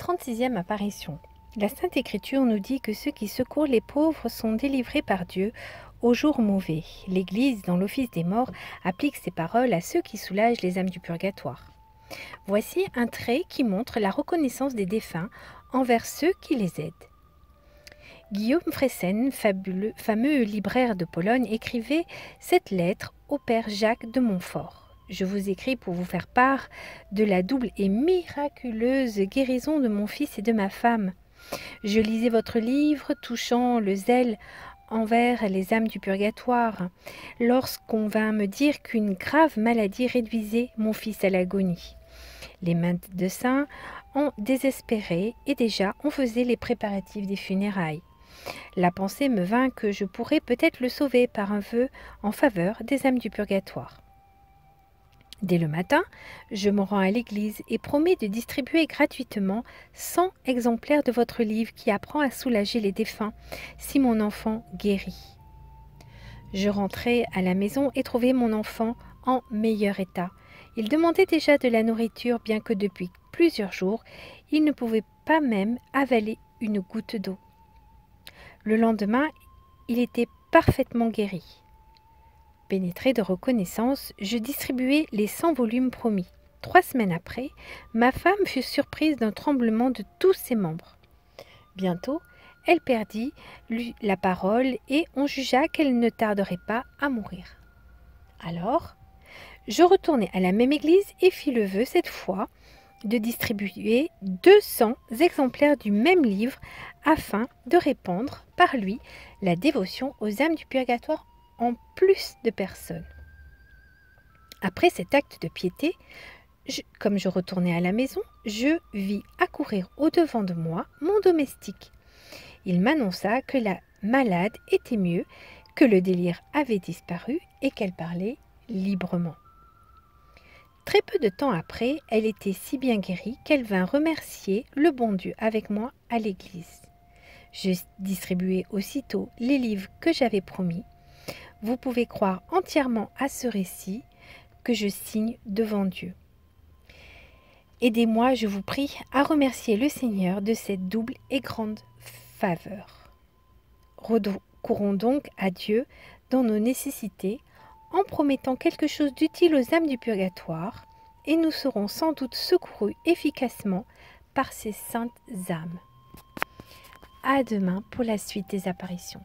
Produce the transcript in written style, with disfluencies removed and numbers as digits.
36e apparition. La Sainte Écriture nous dit que ceux qui secourent les pauvres sont délivrés par Dieu au jour mauvais. L'Église, dans l'office des morts, applique ces paroles à ceux qui soulagent les âmes du purgatoire. Voici un trait qui montre la reconnaissance des défunts envers ceux qui les aident. Guillaume Fressen, fameux libraire de Pologne, écrivait cette lettre au père Jacques de Montfort. Je vous écris pour vous faire part de la double et miraculeuse guérison de mon fils et de ma femme. Je lisais votre livre touchant le zèle envers les âmes du purgatoire, lorsqu'on vint me dire qu'une grave maladie réduisait mon fils à l'agonie. Les médecins en désespéraient et déjà on faisait les préparatifs des funérailles. La pensée me vint que je pourrais peut-être le sauver par un vœu en faveur des âmes du purgatoire. Dès le matin, je me rends à l'église et promets de distribuer gratuitement 100 exemplaires de votre livre qui apprend à soulager les défunts si mon enfant guérit. Je rentrai à la maison et trouvai mon enfant en meilleur état. Il demandait déjà de la nourriture bien que depuis plusieurs jours, il ne pouvait pas même avaler une goutte d'eau. Le lendemain, il était parfaitement guéri. Pénétré de reconnaissance, je distribuai les 100 volumes promis. 3 semaines après, ma femme fut surprise d'un tremblement de tous ses membres. Bientôt, elle perdit la parole et on jugea qu'elle ne tarderait pas à mourir. Alors, je retournai à la même église et fis le vœu cette fois de distribuer 200 exemplaires du même livre afin de répandre par lui la dévotion aux âmes du purgatoire en plus de personnes. Après cet acte de piété, comme je retournais à la maison, je vis accourir au-devant de moi mon domestique. Il m'annonça que la malade était mieux, que le délire avait disparu et qu'elle parlait librement. Très peu de temps après, elle était si bien guérie qu'elle vint remercier le bon Dieu avec moi à l'église. Je distribuai aussitôt les livres que j'avais promis. Vous pouvez croire entièrement à ce récit que je signe devant Dieu. Aidez-moi, je vous prie, à remercier le Seigneur de cette double et grande faveur. Recourons donc à Dieu dans nos nécessités en promettant quelque chose d'utile aux âmes du purgatoire et nous serons sans doute secourus efficacement par ces saintes âmes. À demain pour la suite des apparitions.